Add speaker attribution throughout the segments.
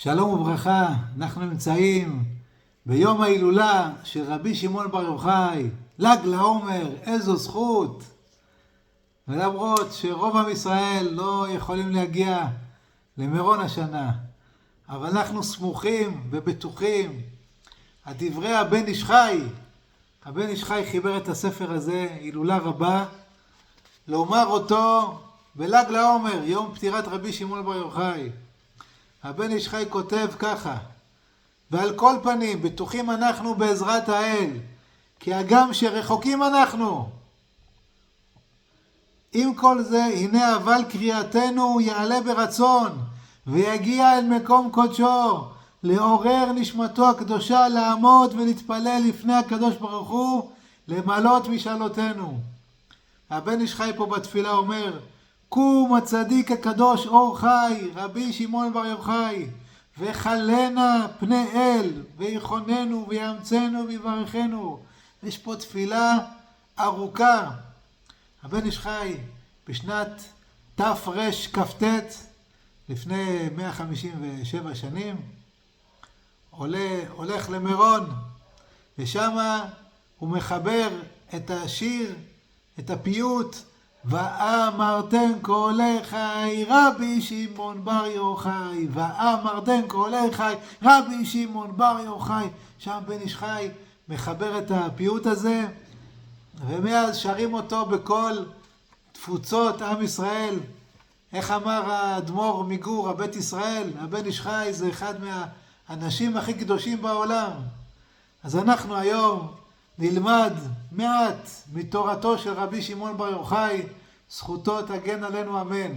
Speaker 1: שלום וברכה, אנחנו נמצאים ביום ההילולה של רבי שמעון בר יוחאי, ל"ג לעומר, איזו זכות. ולמרות שרוב עם ישראל לא יכולים להגיע למירון השנה, אבל אנחנו סמוכים ובטוחים על דברי הבן איש חי. הבן איש חי חיבר את הספר הזה, הילולה רבה, לומר אותו בל"ג לעומר, יום פטירת רבי שמעון בר יוחאי. הבן איש חי כותב ככה: ועל כל פנים בטוחים אנחנו בעזרת האל, כי הגם שרחוקים אנחנו, עם כל זה הנה אבל קריאתנו יעלה ברצון ויגיע אל מקום קודשו, לעורר נשמתו הקדושה, לעמוד ולהתפלל לפני הקדוש ברוך הוא, למלות משאלותינו. הבן איש חי פה בתפילה אומר: קום הצדיק הקדוש אור חי, רבי שמעון בר יוחאי, וחלנה פני אל, ויחוננו ויאמצנו ויברכנו. יש פה תפילה ארוכה. הבן איש חי בשנת תרכ"ט, לפני 157 שנים, הולך למירון, ושם הוא מחבר את השיר, את הפיוט: ואמרתם כל חי רבי שמעון בר יוחאי, ואמרתם כל חי רבי שמעון בר יוחאי. שם בן איש חי מחבר את הפיוט הזה, ומאז שרים אותו בכל תפוצות עם ישראל. איך אמר האדמו"ר מגור, הבית ישראל, הבן איש חי זה אחד מהאנשים הכי קדושים בעולם. אז אנחנו היום נלמד מעט מתורתו של רבי שמעון בר יוחאי, זכותו תגן עלינו אמן.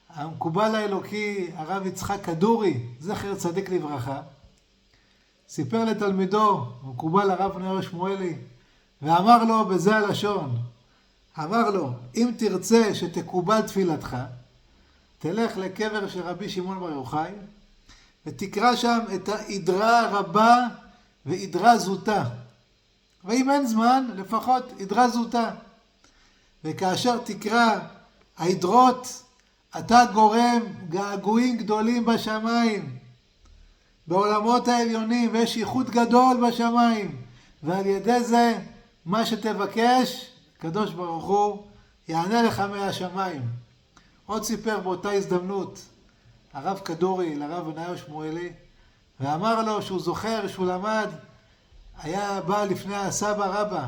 Speaker 1: המקובל האלוקי הרב יצחק כדורי, זכר צדיק לברכה, סיפר לתלמידו, המקובל הרב נאור שמואלי, ואמר לו בזה הלשון, אמר לו: אם תרצה שתקובל תפילתך, תלך לקבר של רבי שמעון בר יוחאי ותקרא שם את ההדרה רבה והדרה זוטה, ואם אין זמן לפחות הדרה זוטה. וכאשר תקרא ההדרות אתה גורם געגועים גדולים בשמיים, בעולמות העליונים, ויש ייחוד גדול בשמיים, ועל ידי זה מה שתבקש הקדוש ברוך הוא יענה לך מהשמיים. עוד סיפר באותה הזדמנות הרב כדורי לרב נאור שמואלי, ואמר לו שהוא זוכר שהוא למד, היה בא לפני הסבא רבא,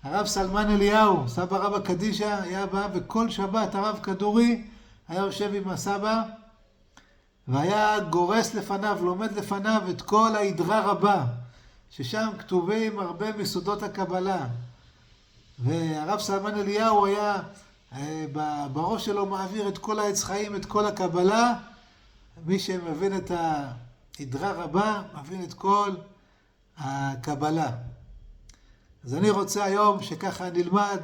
Speaker 1: הרב סלמן אליהו, סבא רבא קדישה, היה בא, וכל שבת הרב כדורי היה יושב עם הסבא, והיה גורס לפניו, לומד לפניו את כל ההדרה רבה, ששם כתובים הרבה מסודות הקבלה. והרב סלמן אליהו היה בראש שלו מעביר את כל העץ חיים, את כל הקבלה. מי שמבין את ההדרה רבה מבין את כל הקבלה. אז אני רוצה היום שככה נלמד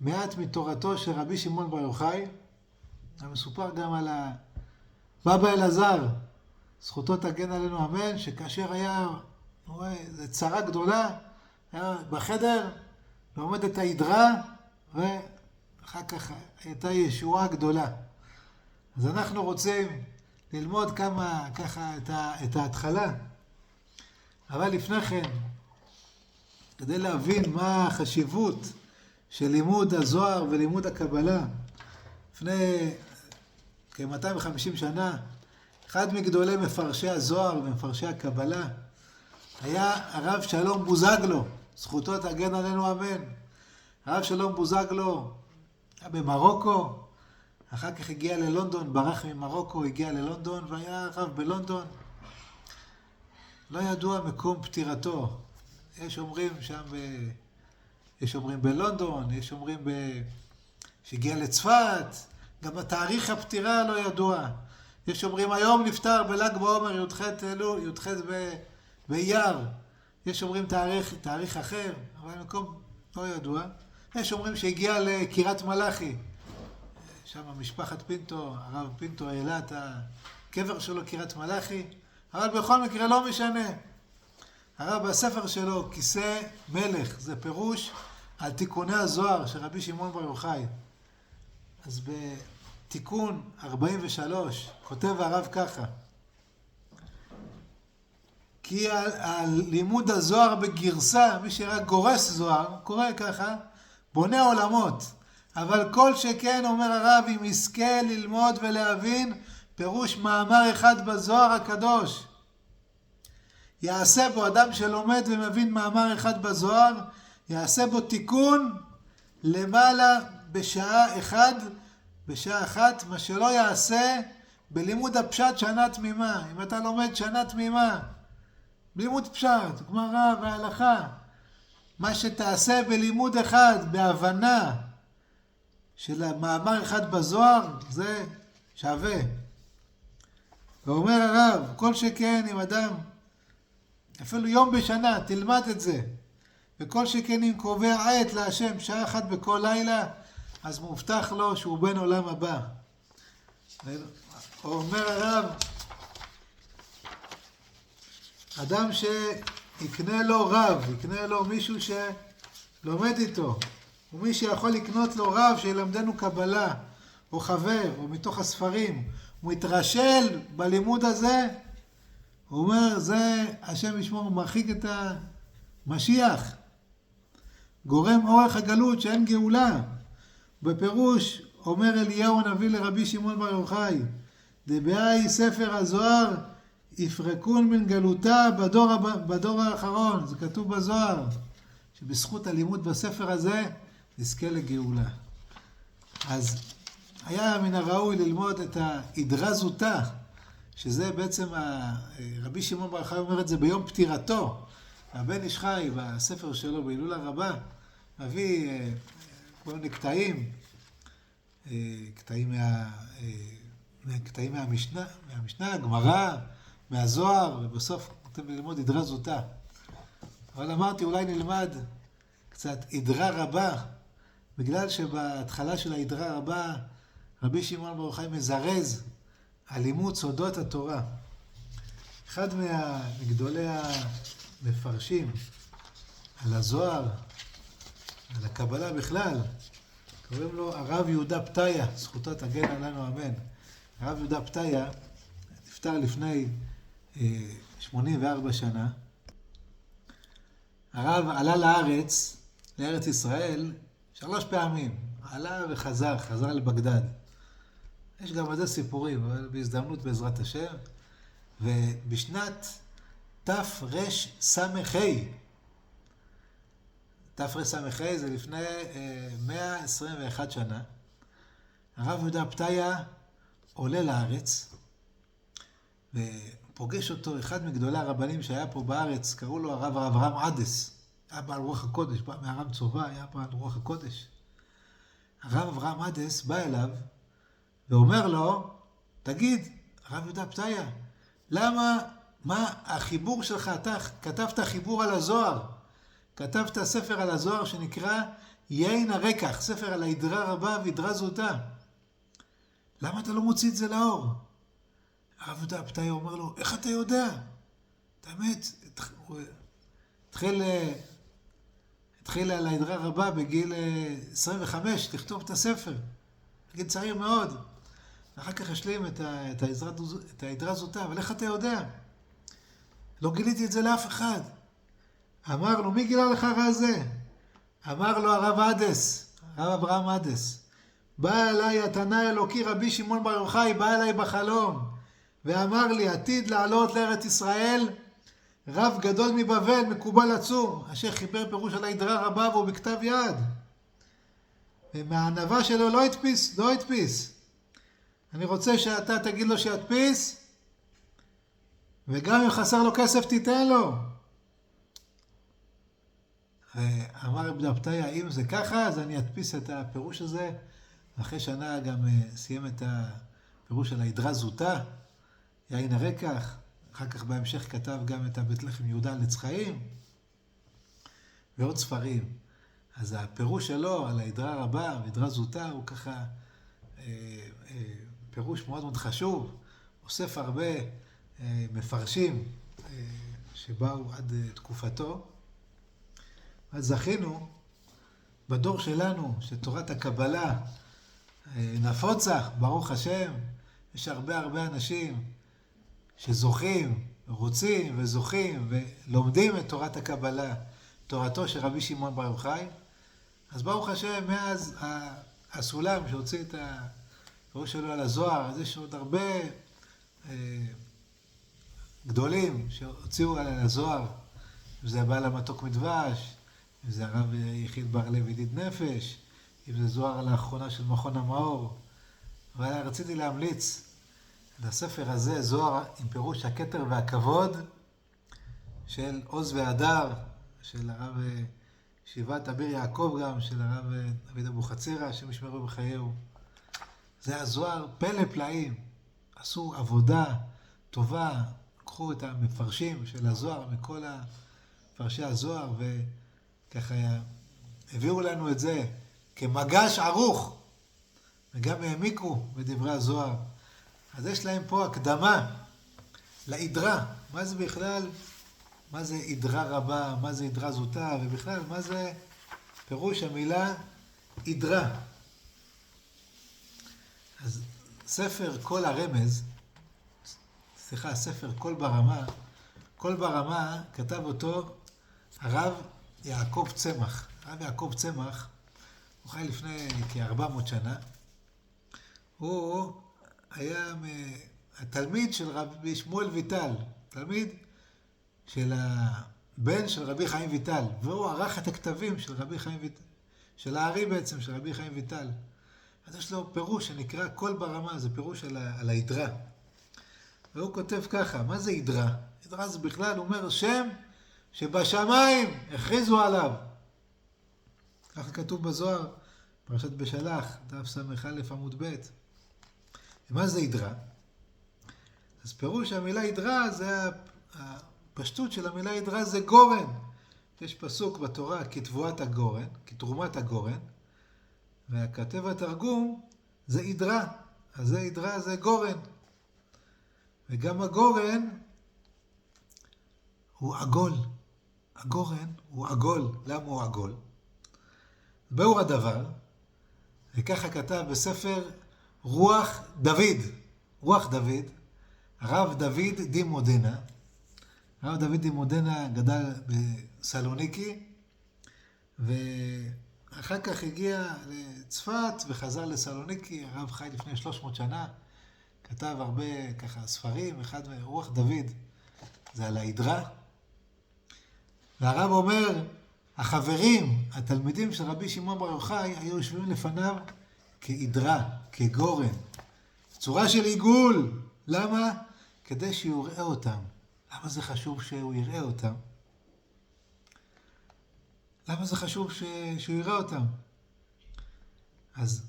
Speaker 1: מעט מתורתו של רבי שמעון בר יוחאי. מסופר גם על הבבא אלעזר, זכותו תגן עלינו אמן, שכאשר היה צרה גדולה, היה בחדר לומד את ההדרה, ואחר כך הייתה ישועה גדולה. אז אנחנו רוצים ללמוד ככה את ההתחלה, אבל לפני כן, כדי להבין מה החשיבות של לימוד הזוהר ולימוד הקבלה, לפני כ-250 שנה, אחד מגדולי מפרשי הזוהר ומפרשי הקבלה היה הרב שלום בוזגלו, זכותו תגן עלינו אמן. הרב שלום בוזגלו היה במרוקו, אחר כך הגיע ללונדון, ברח ממרוקו, הגיע ללונדון, והיה הרב בלונדון. לא ידוע מקום פטירתו. יש אומרים שם, יש אומרים בלונדון, יש אומרים שהגיע לצפת, גם התאריך הפטירה לא ידוע. יש אומרים היום נפטר בל"ג בעומר י"ח באייר. יש אומרים תאריך אחר, אבל מקום לא ידוע. יש אומרים שהגיע לקריית מלאכי, שם משפחת פינטו, הרב פינטו העלה את הקבר שלו קריית מלאכי, אבל בכל מקרה לא משנה. הרב בספר שלו כיסא מלך, זה פירוש על תיקוני הזוהר של רבי שמעון בר יוחאי. אז תיקון 43, כותב הרב ככה: כי על לימוד הזוהר בגרסה, מי שרק גורס זוהר, קורא ככה, בונה עולמות. אבל כל שכן, אומר הרב, אם יזכה ללמוד ולהבין פירוש מאמר אחד בזוהר הקדוש, יעשה בו, אדם שלומד ומבין מאמר אחד בזוהר, יעשה בו תיקון למעלה בשעה אחת, מה שלא יעשה בלימוד הפשט שנה תמימה. אם אתה לומד שנה תמימה, בלימוד פשט, גמרא והלכה, מה שתעשה בלימוד אחד, בהבנה של המאמר אחד בזוהר, זה שווה. ואומר הרב, כל שכן אם אדם, אפילו יום בשנה, תלמד את זה. וכל שכן אם קובע עת להשם שעה אחת בכל לילה, אז מובטח לו שהוא בן עולם הבא. אומר הרב, אדם שיקנה לו רב, יקנה לו מישהו שלומד איתו, ומי שיכול לקנות לו רב שילמדנו קבלה, או חבר, או מתוך הספרים, הוא מתרשל בלימוד הזה, הוא אומר, זה השם ישמור, מרחיק את המשיח, גורם אורך הגלות שאין גאולה. בפירוש אומר אליהו הנביא לרבי שמעון בר יוחאי, דבהאי ספר הזוהר יפרקון מן גלותה בדור האחרון. זה כתוב בזוהר, שבזכות הלימוד בספר הזה נזכה לגאולה. אז היה מן הראוי ללמוד את ההדרזותא, שזה בעצם רבי שמעון בר יוחאי אומר את זה ביום פטירתו. הבן איש חי בספר שלו בהילולה רבה מביא כל מיני קטעים מהמשנה, הגמרא, מהזוהר, ובסוף נותן ללמוד הדרזותא. אבל אמרתי, אולי נלמד קצת הדרה רבה, בגלל שבהתחלה של ההדרה רבה רבי שמעון בר יוחאי מזרז על לימוד סודות התורה. אחד מגדולי המפרשים על הזוהר, על הקבלה בכלל, קוראים לו הרב יהודה פתיה, זכותו תגן עלינו אמן. הרב יהודה פתיה נפטר לפני 84 שנה. הרב עלה לארץ ישראל 3 פעמים. עלה וחזר, חזר לבגדד. יש גם על זה סיפורים, אבל בהזדמנות בעזרת השם. ובשנת תרס"ה, תרס"ה זה לפני 121 שנה, הרב יהודה פתיה עולה לארץ, ופוגש אותו אחד מגדולי הרבנים שהיה פה בארץ, קראו לו הרב אברהם עדס, היה בעל רוח הקודש, מהרם צובא, היה בעל רוח הקודש. הרב אברהם עדס בא אליו ואומר לו, תגיד, הרב יהודה פתיה, מה החיבור שלך? אתה כתבת חיבור על הזוהר, כתבת ספר על הזוהר שנקרא יין הרקח, ספר על ההדרה רבה והדרזותא. למה אתה לא מוציא את זה לאור? הרב יהודה פתיה אומר לו, איך אתה יודע? באמת, התחיל על ההדרה רבה בגיל 25, לכתוב את הספר. בגיל צעיר מאוד. ואחר כך השלים את ההדרזותא, אבל איך אתה יודע? לא גיליתי את זה לאף אחד. אמר לו, מי גילה לך רע זה? אמר לו הרב עדס, הרב אברהם עדס. בא אליי התנא אלוקי רבי שמעון בר יוחאי, בא אליי בחלום, ואמר לי, עתיד לעלות לארץ ישראל, רב גדול מבבל, מקובל עצום, אשר חיבר פירוש על ההדרה רבה והוא בכתב יד. ומהענווה שלו לא הדפיס. אני רוצה שאתה תגיד לו שידפיס, וגם אם חסר לו כסף תיתן לו. ואמר רבי פתיה, אם זה ככה, אז אני אדפיס את הפירוש הזה. אחרי שנה גם סיים את הפירוש על ההדרזותא, יין הרקח. אחר כך בהמשך כתב גם את הבית לחם יהודה על עץ חיים, ועוד ספרים. אז הפירוש שלו על ההדרה רבה והדרזותא הוא ככה פירוש מאוד מאוד חשוב. אוסף הרבה מפרשים שבאו עד תקופתו. אז זכינו בדור שלנו שתורת הקבלה נפוצה, ברוך השם. יש הרבה אנשים שזוכים, רוצים וזוכים ולומדים את תורת הקבלה, תורתו של רבי שמעון בר יוחאי. אז ברוך השם, מאז הסולם שהוציא את הפירוש שלו על הזוהר, אז יש עוד הרבה גדולים שהוציאו על הזוהר. אם זה הבעל המתוק מדבש, אם זה הרב יחיד בר לב ידיד נפש, אם זה זוהר לאחרונה של מכון המאור. אבל רציתי להמליץ לספר הזה, זוהר עם פירוש הכתר והכבוד של עוז והדר, של הרב שיבת אביר יעקב גם, של הרב דוד אבוחצירא, שמשמרו בחייהו. זה הזוהר פלא פלאים. עשו עבודה טובה, לקחו את המפרשים של הזוהר מכל מפרשי הזוהר, וככה הביאו לנו את זה כמגש ערוך, וגם העמיקו בדברי הזוהר. אז יש להם פה הקדמה לעדרה. מה זה בכלל? מה זה עדרה רבה? מה זה עדרה זוטה? ובכלל, מה זה פירוש המילה עדרה? אז ספר כל הרמז, ספר כל ברמה, כל ברמה כתב אותו הרב יעקב צמח. הרב יעקב צמח, הוא חי לפני כ-400 שנה. הוא היה התלמיד של רבי שמואל ויטל, תלמיד של הבן של רבי חיים ויטל, והוא ערך את הכתבים של רבי חיים ויטל, של הארי בעצם, של רבי חיים ויטל. אז יש לו פירוש שנקרא כל ברמה, זה פירוש על העדרה. והוא כותב ככה, מה זה עדרה? עדרה זה בכלל, הוא אומר, שם שבשמיים הכריזו עליו. ככה כתוב בזוהר, פרשת בשלח, דף ס"א עמוד ב'. ומה זה עדרה? אז פירוש המילה עדרה, זה הפשטות של המילה עדרה, זה גורן. יש פסוק בתורה, כתבואת הגורן, כתרומת הגורן, והכתב התרגום זה עדרה. אז זה עדרה, זה גורן. וגם הגורן הוא עגול. הגורן הוא עגול. למה הוא עגול? באור הדבר, וככה כתב בספר רוח דוד. רוח דוד, הרב דוד דימודנה. הרב דוד דימודנה גדל בסלוניקי, ואחר כך הגיע לצפת וחזר לסלוניקי. הרב חי לפני 300 שנה. כתב הרבה ככה ספרים, אחד מרוח דוד, זה על העדרה. והרב אומר, החברים, התלמידים של רבי שמעון בר יוחאי, היו יושבים לפניו כעדרה, כגורן. צורה של עיגול. למה? כדי שהוא יראה אותם. למה זה חשוב שהוא יראה אותם? למה זה חשוב שהוא יראה אותם? אז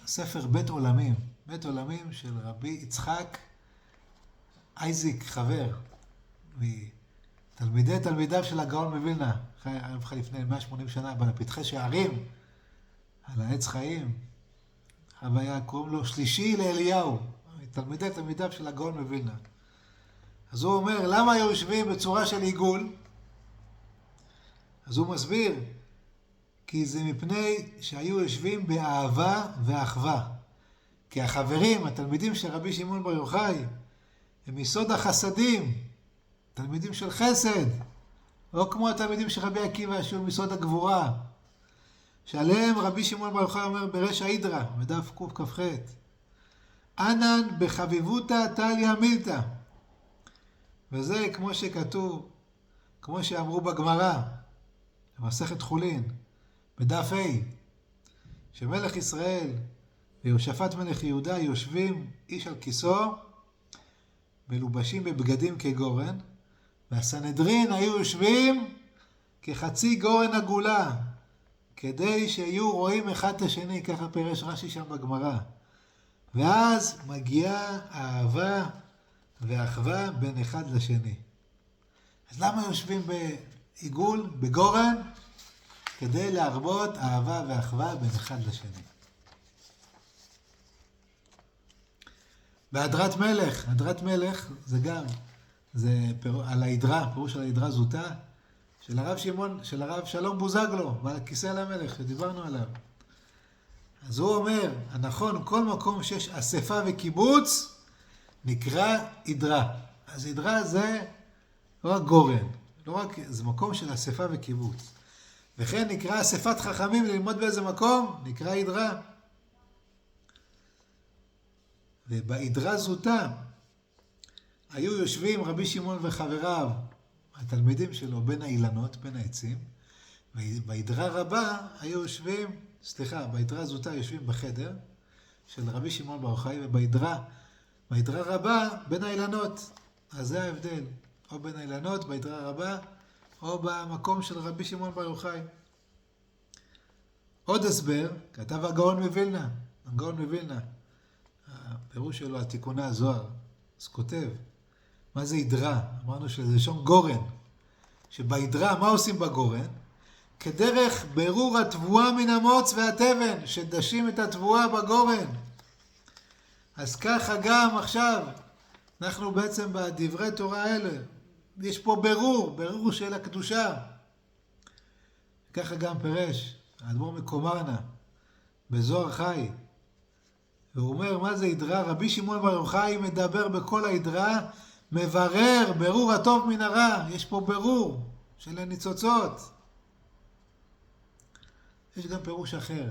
Speaker 1: ספר בית עולמים. בית עולמים של רבי יצחק אייזיק חבר, תלמידיו של הגאון מווילנה, חי לפני 180 שנה, בפתחי שערים, על העץ חיים. היה קוראים לו שלישי לאליהו, תלמידיו של הגאון מווילנה. אז הוא אומר, למה היו יושבים בצורה של עיגול? אז הוא מסביר, כי זה מפני שהיו יושבים באהבה ואחווה. כי החברים, התלמידים של רבי שמעון בר יוחאי, הם יסוד החסדים, תלמידים של חסד, או כמו התלמידים של רבי עקיבא, שהוא מיסוד הגבורה, שעליהם רבי שמעון בר יוחאי אומר ברשע עדרה, בדף קכ"ח, אנן בחביבותא תליא מילתא. וזה כמו שכתוב, כמו שאמרו בגמרא, במסכת חולין, בדף ה', שמלך ישראל ויהושפט מלך יהודה יושבים איש על כיסאו, מלובשים בבגדים כגורן, והסנהדרין היו יושבים כחצי גורן עגולה, כדי שיהיו רואים אחד את השני, ככה פירש רש"י שם בגמרא. ואז מגיעה האהבה והאחווה בין אחד לשני. אז למה יושבים בעיגול, בגורן? כדי להרבות אהבה ואחווה בין אחד לשני. בהדרת מלך, הדרת מלך זה גם, זה על העדרה, פירוש על העדרה זוטה, של הרב שלום בוזגלו, ועל הכיסא למלך, שדיברנו עליו. אז הוא אומר, הנכון, כל מקום שיש אספה וקיבוץ, נקרא עדרה. אז עדרה זה לא רק גורן, לא רק, זה מקום של אספה וקיבוץ. וכן נקרא אספת חכמים ללמוד באיזה מקום, נקרא עדרה. ובעדרה זוטה היו יושבים רבי שמעון וחבריו, התלמידים שלו, בין האילנות, בין העצים, ובעדרה רבה היו יושבים, בעדרה זוטה יושבים בחדר של רבי שמעון בר יוחאי, ובעדרה רבה בין האילנות. אז זה ההבדל, או בין האילנות, בעדרה רבה, או במקום של רבי שמעון בר יוחאי. עוד הסבר, כתב הגאון מווילנה, הפירוש שלו על תיקוני הזוהר, אז כותב, מה זה עדרה? אמרנו שזה לשון גורן, שבעדרה, מה עושים בגורן? כדרך ברור התבואה מן המוץ והתבן, שדשים את התבואה בגורן. אז ככה גם עכשיו, אנחנו בעצם בדברי תורה האלה, יש פה ברור של הקדושה. ככה גם פירש האדמו"ר מקומרנה, בזוהר חי. והוא אומר, מה זה עדרה? רבי שמעון בר יוחאי מדבר בכל העדרה, מברר ברור הטוב מן הרע. יש פה ברור של הניצוצות. יש גם פירוש אחר,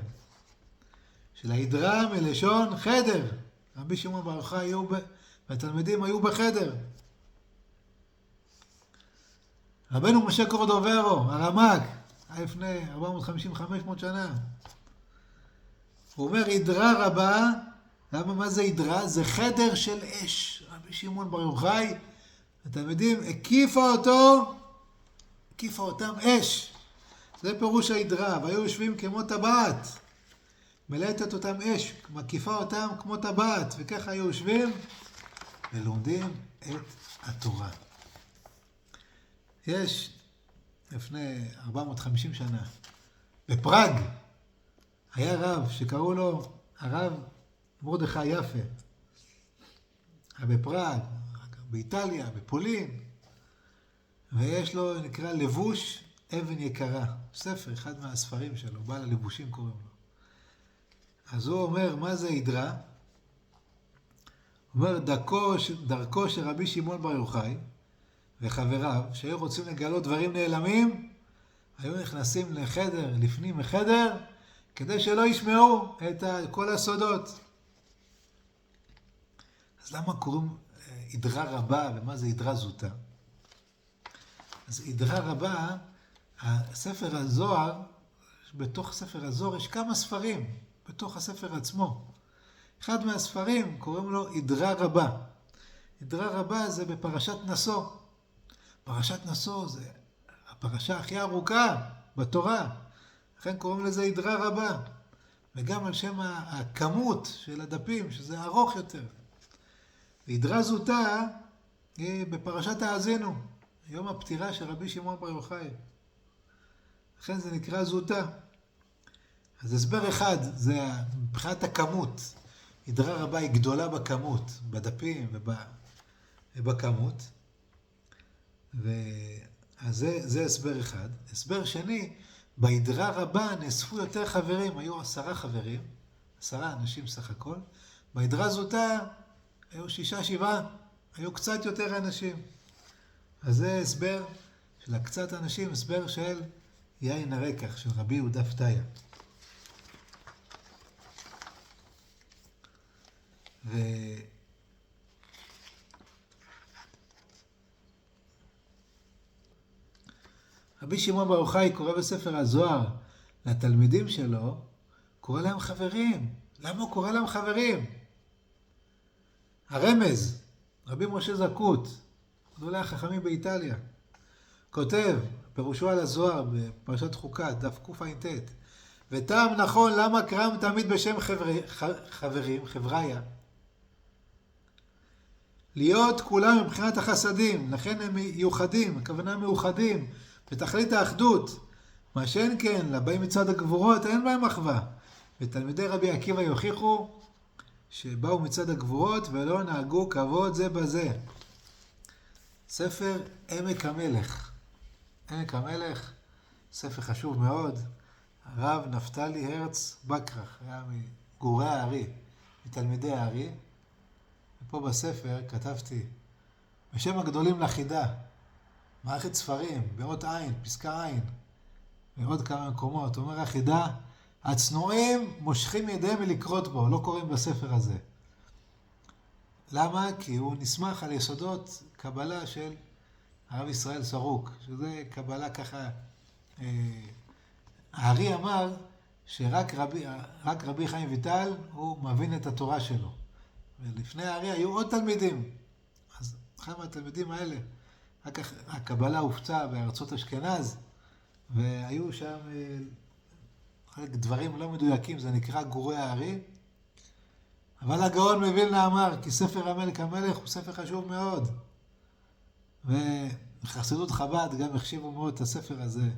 Speaker 1: של העדרה מלשון חדר. רבי שמעון בר יוחאי והתלמידים היו בחדר. רבנו משה קורדוברו, הרמ"ק, לפני 450-500 שנה. הוא אומר, עדרה רבה, מה זה עדרה? זה חדר של אש. רבי שמעון בר יוחאי, התלמידים, הקיפה אותם אש. זה פירוש העדרה, והיו יושבים כמו טבעת. מלאטת אותם אש, מקיפה אותם כמו טבעת, וככה היו יושבים ולומדים את התורה. יש לפני 450 שנה, בפראג, היה רב שקראו לו הרב מרדכי יפה. היה בפראג, באיטליה, בפולין, ויש לו, נקרא לבוש אבן יקרה. ספר, אחד מהספרים שלו, בעל הלבושים קוראים לו. אז הוא אומר, מה זה עדרה? הוא אומר, דרכו של רבי שמעון בר יוחאי וחבריו, שהיו רוצים לגלות דברים נעלמים, היו נכנסים לחדר, לפנים מחדר, כדי שלא ישמעו את כל הסודות. אז למה קוראים עדרה רבה, ומה זה עדרה זוטה? אז עדרה רבה, הספר הזוהר, בתוך ספר הזוהר יש כמה ספרים, בתוך הספר עצמו. אחד מהספרים קוראים לו עדרה רבה. עדרה רבה זה בפרשת נשוא. פרשת נשוא זה הפרשה הכי ארוכה בתורה. לכן קוראים לזה עדרה רבה. וגם על שם הכמות של הדפים, שזה ארוך יותר. עדרה זוטה היא בפרשת האזינו, יום הפטירה של רבי שמעון בר יוחאי. לכן זה נקרא זוטה. אז הסבר אחד זה מבחינת הכמות. עדרה רבה היא גדולה בכמות, בדפים ובכמות. אז זה הסבר אחד. הסבר שני, בעדרה רבה נאספו יותר חברים, היו 10 חברים, 10 אנשים סך הכל. בעדרה זוטה היו 6-7, היו קצת יותר אנשים. אז זה הסבר של הקצת אנשים, הסבר של יין הרקח, של רבי יהודה פתיה. רבי שמעון בר יוחאי קורא בספר הזוהר לתלמידים שלו, קורא להם חברים. למה הוא קורא להם חברים? הרמז, רבי משה זקוט, גדולי החכמים באיטליה, כותב, פירושו על הזוהר בפרשת חוקת, דף קע"ט, וטעם נכון למה קרם תמיד בשם חברים, חבריה. להיות כולם מבחינת החסדים, לכן הם מיוחדים, הכוונה מאוחדים, בתכלית האחדות. מה שאין כן, לבאים מצד הגבורות, אין בהם אחווה. ותלמידי רבי עקיבא יוכיחו שבאו מצד הגבורות ולא נהגו כבוד זה בזה. ספר עמק המלך. עמק המלך, ספר חשוב מאוד. הרב נפתלי הרץ בקרח, היה מגורי הארי, מתלמידי הארי. ופה בספר כתבתי, בשם הגדולים לחידה, מערכת ספרים, באות עין, פסקה עין, ועוד כמה מקומות. אומר החידה, הצנועים מושכים ידיהם מלקרות בו, לא קוראים בספר הזה. למה? כי הוא נסמך על יסודות קבלה של הרב ישראל סרוק, שזה קבלה ככה, הארי אמר שרק רבי חיים ויטל הוא מבין את התורה שלו. ולפני הארי היו עוד תלמידים. אז אחד מהתלמידים האלה, רק הקבלה הופצה בארצות אשכנז, והיו שם דברים לא מדויקים, זה נקרא גורי הארי. אבל הגאון מווילנה אמר, כי ספר המלך המלך הוא ספר חשוב מאוד. וחסידות חב"ד גם החשיבו מאוד את הספר הזה.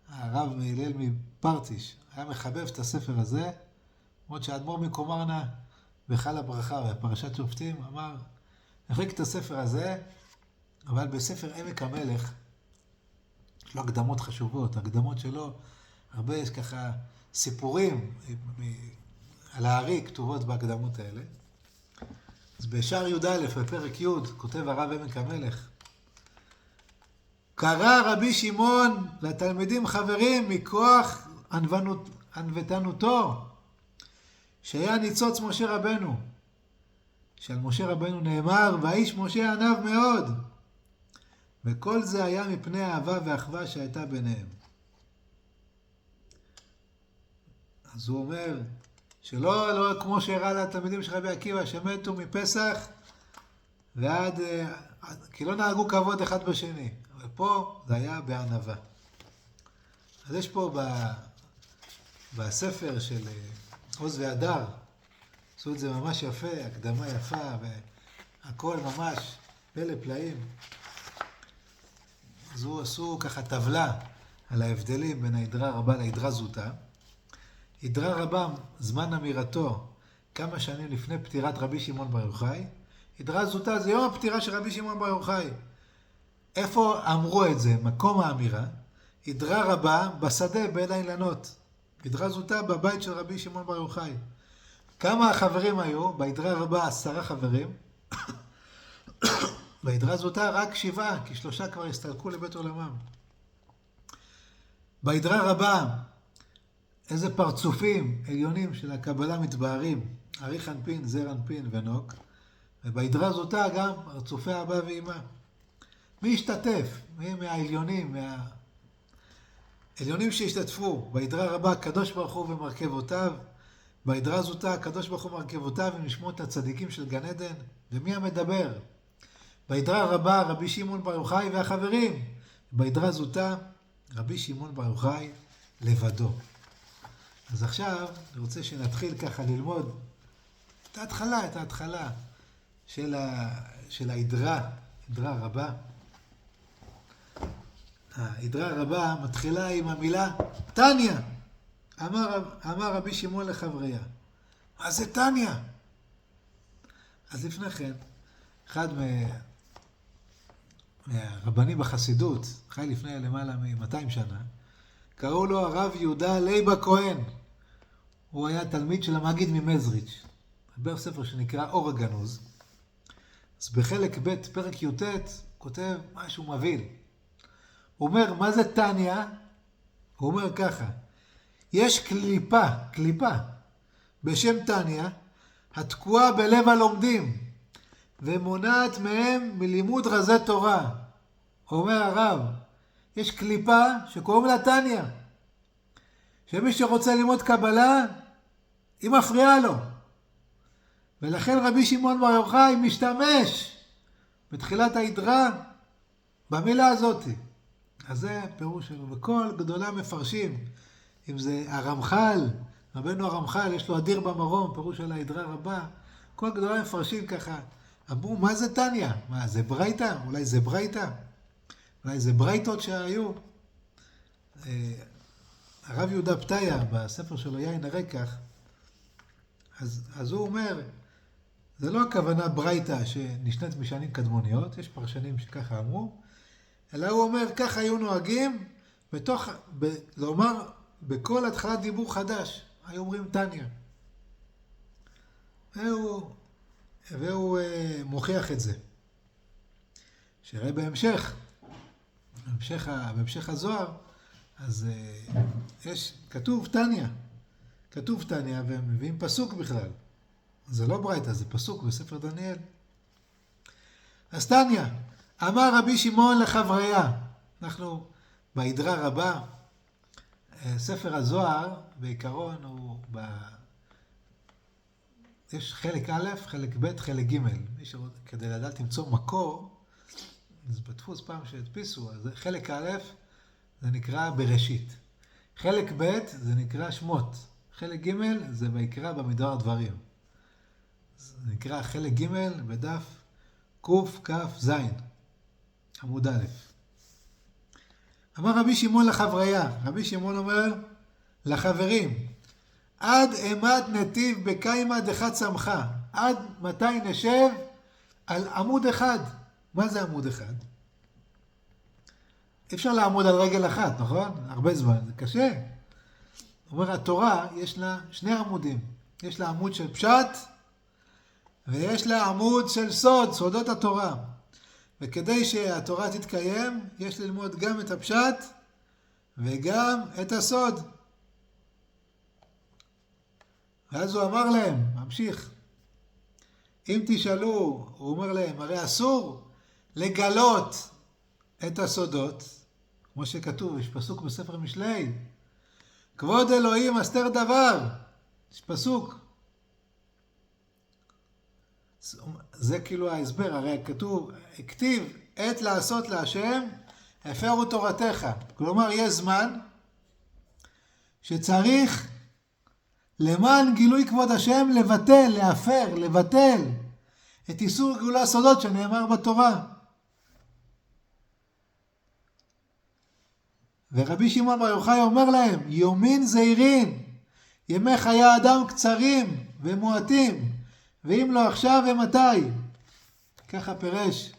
Speaker 1: הרב הלל מפרטיש היה מחבב את הספר הזה, למרות שהאדמו"ר מקומרנה בחל הברכה בפרשת שופטים אמר, נחליק את הספר הזה, אבל בספר עמק המלך יש לו הקדמות חשובות, הקדמות שלו, הרבה יש ככה סיפורים על הארי כתובות בהקדמות האלה. אז בשער י"א בפרק י' כותב הרב עמק המלך, קרא רבי שמעון לתלמידים חברים מכוח ענוותנותו, שהיה ניצוץ משה רבנו, שעל משה רבנו נאמר, והאיש משה ענב מאוד, וכל זה היה מפני האהבה והאחווה שהייתה ביניהם. אז הוא אומר, שלא כמו שהראה לתלמידים של רבי עקיבא, שמתו מפסח ועד, כי לא נהגו כבוד אחד בשני. אבל פה זה היה בענווה. אז יש פה בספר של עוז והדר, עשו את זה ממש יפה, הקדמה יפה, והכל ממש פלא פלאים. אז הוא עשו ככה טבלה על ההבדלים בין ההדרה רבה להדרה זוטה. הדרה רבה, זמן אמירתו, כמה שנים לפני פטירת רבי שמעון בר יוחאי. הדרה זוטה זה יום הפטירה של רבי שמעון בר יוחאי. איפה אמרו את זה? מקום האמירה. הדרה רבה בשדה בין האילנות. הדרה זוטה בבית של רבי שמעון בר יוחאי. כמה החברים היו? בהדרה רבה 10 חברים. בהדרה זוטה רק 7, כי 3 כבר הסתלקו לבית עולמם. בהדרה רבה, איזה פרצופים עליונים של הקבלה מתבהרים, ארי חנפין, זר אנפין ונוק, ובהדרה זוטה גם פרצופי אבא ואמא. מי השתתף? מי מהעליונים, העליונים שהשתתפו? בהדרה רבה הקדוש ברוך הוא ומרכבותיו, בהדרה זוטה הקדוש ברוך הוא ומרכבותיו עם נשמות הצדיקים של גן עדן. ומי המדבר? בהדרה רבה רבי שמעון בר יוחאי והחברים, בהדרה זוטה רבי שמעון בר יוחאי לבדו. אז עכשיו אני רוצה שנתחיל ככה ללמוד את ההתחלה של ההדרה רבה. ההדרה רבה מתחילה עם המילה תניא. אמר רבי שמעון לחבריה. מה זה תניא? אז לפני כן, אחד מהרבנים בחסידות, חי לפני למעלה מ-200 שנה, קראו לו הרב יהודה לייבה כהן. הוא היה תלמיד של המגיד ממזריץ'. דבר ספר שנקרא אור הגנוז. אז בחלק ב' פרק י"ט כותב משהו מבהיל. הוא אומר, מה זה תניא? הוא אומר ככה, יש קליפה בשם תניא, התקועה בלב הלומדים, ומונעת מהם מלימוד רזי תורה. אומר הרב, יש קליפה שקוראים לה תניא, שמי שרוצה ללמוד קבלה, היא מפריעה לו. ולכן רבי שמעון בר יוחאי משתמש בתחילת ההדרה במילה הזאת. אז זה פירוש שלו. וכל גדולי המפרשים, אם זה הרמח"ל, רבנו הרמח"ל, יש לו אדיר במרום, פירוש על ההדרה רבה. כל גדולי המפרשים ככה, אמרו, מה זה תניא? מה, זה ברייתא? אולי זה ברייתא? אולי זה ברייתות שהיו? הרב יהודה פתיה, בספר שלו יין הרקח, אז הוא אומר, זה לא הכוונה ברייתא שנשנית משנים קדמוניות, יש פרשנים שככה אמרו, אלא הוא אומר, ככה היו נוהגים, לומר בכל התחלת דיבור חדש, היו אומרים תניא. והוא מוכיח את זה. שיראה בהמשך הזוהר, אז כתוב תניא, והם מביאים פסוק בכלל. זה לא ברייתא, זה פסוק בספר דניאל. אז תניא, אמר רבי שמעון לחבריה, אנחנו בהדרה רבה, ספר הזוהר בעיקרון יש חלק א', חלק ב', חלק ג'. כדי לדעת למצוא מקור, אז בדפוס פעם שהדפיסו, אז חלק א' זה נקרא בראשית. חלק ב' זה נקרא שמות. חלק ג' זה ויקרא במדבר דברים. זה נקרא חלק ג' בדף קכ"ז, עמוד א'. אמר רבי שמעון לחבריה, רבי שמעון אומר לחברים, עד אימת נתיב בקיימא דחת צמחה, עד מתי נשב על עמוד אחד. מה זה עמוד אחד? אפשר לעמוד על רגל אחת, נכון? הרבה זמן, זה קשה. אומר, התורה יש לה שני עמודים. יש לה עמוד של פשט, ויש לה עמוד של סוד, סודות התורה. וכדי שהתורה תתקיים, יש ללמוד גם את הפשט, וגם את הסוד. ואז הוא אמר להם, ממשיך, אם תשאלו, הוא אומר להם, הרי אסור לגלות את הסודות, כמו שכתוב, יש פסוק בספר משלי, כבוד אלוהים אסתר דבר, יש פסוק. זה כאילו ההסבר, הרי כתוב, הכתיב עת לעשות להשם, הפרו תורתך. כלומר, יש זמן שצריך למען גילוי כבוד השם לבטל את איסור גילוי הסודות שנאמר בתורה. ורבי שמעון בר יוחאי אומר להם, יומין זהירין, ימי חיי אדם קצרים ומועטים, ואם לא עכשיו ומתי. ככה פירש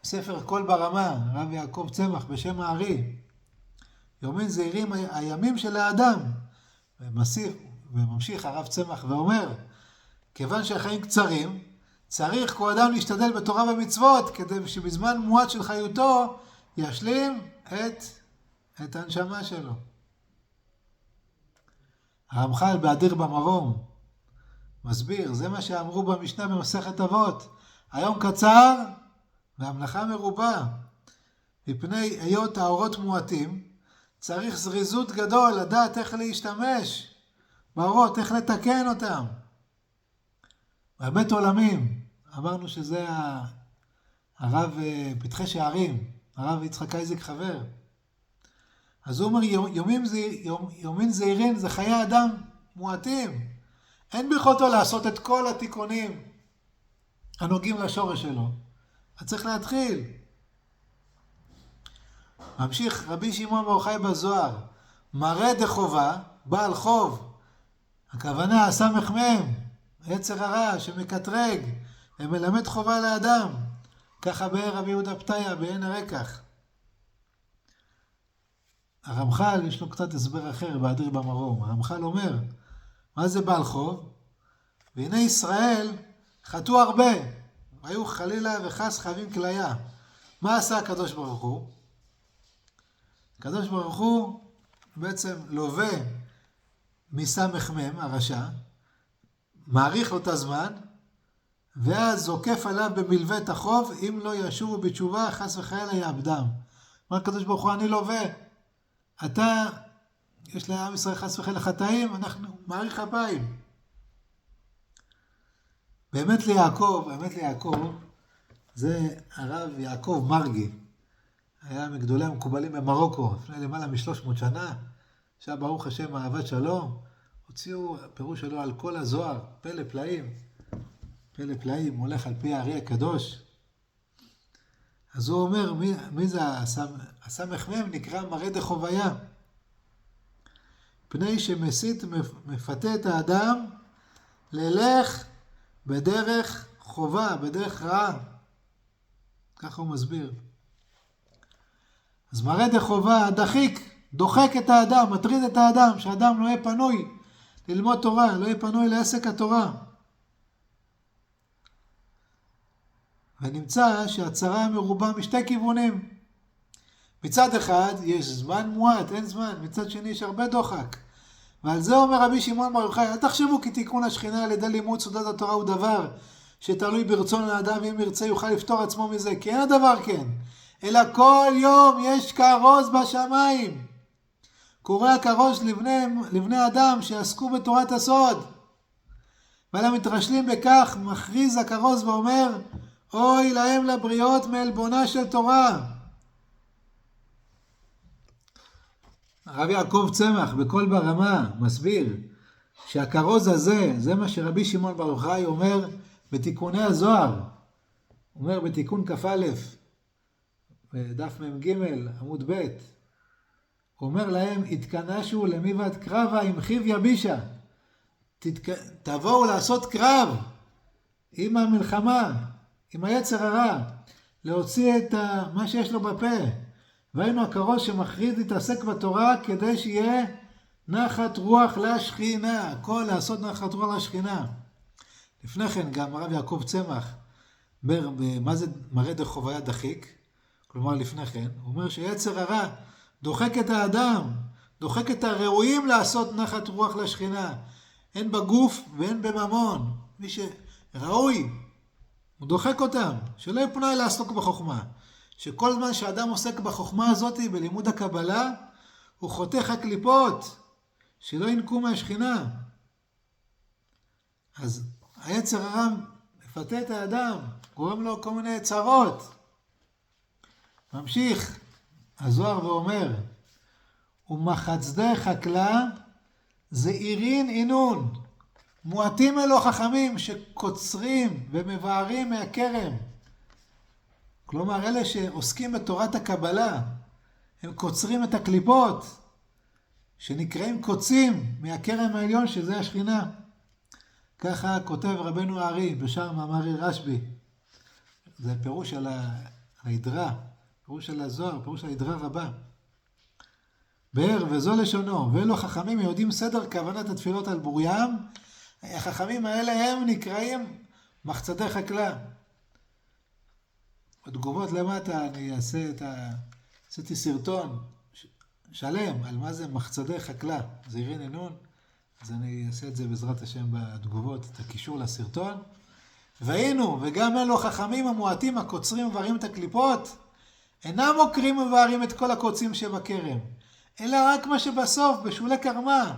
Speaker 1: ספר קול ברמה, רב יעקב צמח בשם הארי. יומין זהירים הימים של האדם. וממשיך הרב צמח ואומר, כיוון שהחיים קצרים, צריך כל אדם להשתדל בתורה ומצוות, כדי שבזמן מועט של חיותו ישלים את הנשמה שלו. הרמח"ל באדיר במרום מסביר, זה מה שאמרו במשנה במסכת אבות, היום קצר והמלאכה מרובה. מפני היות האורות מועטים, צריך זריזות גדול לדעת איך להשתמש באורות, איך לתקן אותם. בבית עולמים, אמרנו שזה הרב פתחי שערים, הרב יצחק אייזק חבר. אז הוא אומר, יומין זהירין זה חיי אדם מועטים. אין ביכולתו לעשות את כל התיקונים הנוגעים לשורש שלו. אז צריך להתחיל. ממשיך רבי שמעון בר יוחאי בזוהר, מראה דחובה, בעל חוב. הכוונה הסמ"ם, יצר הרע שמקטרג ומלמד חובה לאדם. ככה באר רבי יהודה פתיה בעין הרקח. הרמח"ל יש לו קצת הסבר אחר באדיר במרום. הרמח"ל אומר, מה זה בעל חוב? והנה ישראל חטאו הרבה, היו חלילה וחס חייבים כליה. מה עשה הקדוש ברוך הוא? הקדוש ברוך הוא בעצם לווה מסמ"ם, הרשע, מעריך לו את הזמן, ואז זוקף עליו במלווה את החוב, אם לא ישובו בתשובה, חס וחלילה יאבדם. אומר הקדוש ברוך הוא, אני לווה. אתה, יש לעם ישראל חס וחלילה חטאים, אנחנו מעריך אפיים. באמת ליעקב, זה הרב יעקב מרגי. היה מגדולי המקובלים במרוקו, לפני למעלה מ-300 שנה. עכשיו ברוך השם אהבת שלום, הוציאו פירוש שלו על כל הזוהר, פלא פלאים, הולך על פי הארי הקדוש. אז הוא אומר, מי זה הסמ"ם? נקרא מראה דחוביה. פני שמסית מפתה את האדם ללך בדרך חובה, בדרך רעה. ככה הוא מסביר. אז מראה דחובה דחיק, דוחק את האדם, מטריד את האדם, שהאדם לא יהיה פנוי ללמוד תורה, לא יהיה פנוי לעסק התורה. ונמצא שהצרה מרובה משתי כיוונים. מצד אחד יש זמן מועט, אין זמן, מצד שני יש הרבה דוחק. ועל זה אומר רבי שמעון בר יוחאי, אל תחשבו כי תיקון השכינה על ידי לימוד סודות התורה הוא דבר שתלוי ברצון האדם, ואם ירצה יוכל לפתור עצמו מזה, כי אין הדבר כן, אלא כל יום יש כרוז בשמיים. קורא הכרוז לבני אדם שעסקו בתורת הסוד. ועל המתרשלים בכך מכריז הכרוז ואומר, אוי להם לבריות מעלבונה של תורה. הרב יעקב צמח בקול ברמה מסביר שהכרוז הזה, זה מה שרבי שמעון בר יוחאי אומר בתיקוני הזוהר. אומר בתיקון כ"א, בדף מ"ג עמוד ב', הוא אומר להם, התכנשו למיבת קרבה עם חיב יבישה. תבואו לעשות קרב עם המלחמה, עם היצר הרע, להוציא את מה שיש לו בפה. והיינו הכרוז שמכריז להתעסק בתורה כדי שיהיה נחת רוח לשכינה, הכל לעשות נחת רוח לשכינה. לפני כן גם הרב יעקב צמח, מה זה מראה דחוביה דחיק? כלומר לפני כן, הוא אומר שיצר הרע דוחק את האדם, דוחק את הראויים לעשות נחת רוח לשכינה, הן בגוף והן בממון. מי שראוי, הוא דוחק אותם, שלא יפנה לעסוק בחוכמה. שכל זמן שאדם עוסק בחוכמה הזאת, בלימוד הקבלה, הוא חותך הקליפות, שלא ינקו מהשכינה. אז היצר הרע מפתה את האדם, גורם לו כל מיני צרות. ממשיך הזוהר ואומר, ומחצדי חקלה זעירין אינון, מועטים אלו חכמים שקוצרים ומבארים מהכרם. כלומר, אלה שעוסקים בתורת הקבלה, הם קוצרים את הקליפות, שנקראים קוצים מהכרם העליון, שזה השכינה. ככה כותב רבנו הארי בשאר מאמרי רשב"י. זה פירוש על ההדרה, פירוש על הזוהר, פירוש על ההדרה רבה. באר וזו לשונו, ואלו חכמים יודעים סדר כוונת התפילות על בוריים, החכמים האלה הם נקראים מחצדי חקלה. בתגובות למטה אני עשיתי סרטון שלם על מה זה מחצדי חקלה, זעירין אינון, אז אני אעשה את זה בעזרת השם בתגובות, את הקישור לסרטון. והיינו, וגם אלו חכמים המועטים הקוצרים ומבארים את הקליפות, אינם עוקרים ומבארים את כל הקוצים שבכרם, אלא רק מה שבסוף, בשולי קרמה,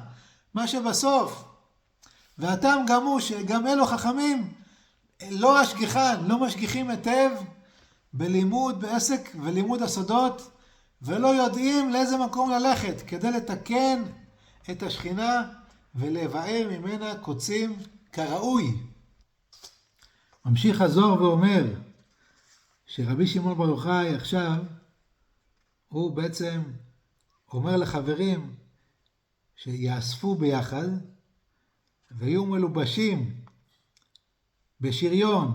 Speaker 1: מה שבסוף. והטעם גם הוא שגם אלו חכמים לא משגיחים היטב בלימוד, בעסק ולימוד הסודות, ולא יודעים לאיזה מקום ללכת כדי לתקן את השכינה ולבאר ממנה קוצים כראוי. ממשיך הזוהר ואומר שרבי שמעון בר יוחאי עכשיו הוא בעצם אומר לחברים שיאספו ביחד ויהיו מלובשים בשריון,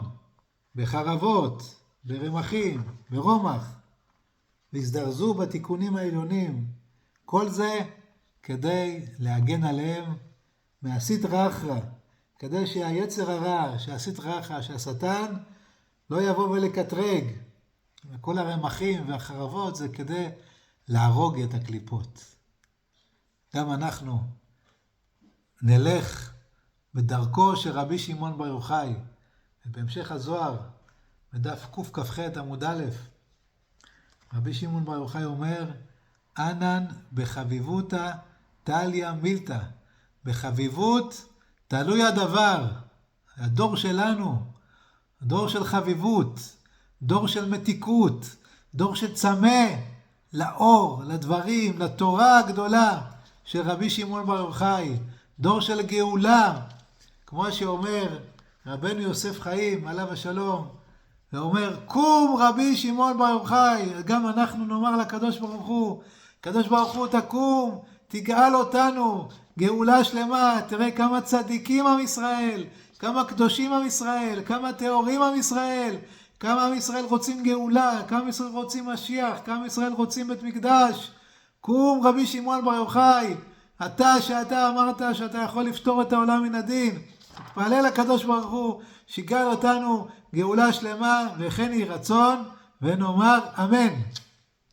Speaker 1: בחרבות, ברמחים, ברומח, והזדרזו בתיקונים העליונים. כל זה כדי להגן עליהם מהסטרא אחרא, כדי שהיצר הרע, שהסטרא אחרא, שהשטן לא יבוא ולקטרג. וכל הרמחים והחרבות זה כדי להרוג את הקליפות. גם אנחנו נלך בדרכו של רבי שמעון בר יוחאי, ובהמשך הזוהר, בדף קכ"ח עמוד א', רבי שמעון בר יוחאי אומר, אנן בחביבותא תליא מילתא, בחביבות תלוי הדבר. הדור שלנו, דור של חביבות, דור של מתיקות, דור שצמא לאור, לדברים, לתורה הגדולה של רבי שמעון בר יוחאי, דור של גאולה, כמו שאומר רבנו יוסף חיים עליו השלום, ואומר, קום רבי שמעון בר יוחאי. גם אנחנו נאמר לקדוש ברוך הוא, קדוש ברוך הוא תקום, תגאל אותנו, גאולה שלמה. תראה כמה צדיקים עם ישראל, כמה קדושים עם ישראל, כמה טהורים עם ישראל, כמה עם ישראל רוצים גאולה, כמה עם ישראל רוצים משיח, כמה עם ישראל רוצים בית מקדש. קום רבי שמעון בר יוחאי, שאתה אמרת שאתה יכול לפתור את העולם מן הדין. תתפלל לקדוש ברוך הוא שיגאל אותנו גאולה שלמה, וכן יהי רצון, ונאמר אמן.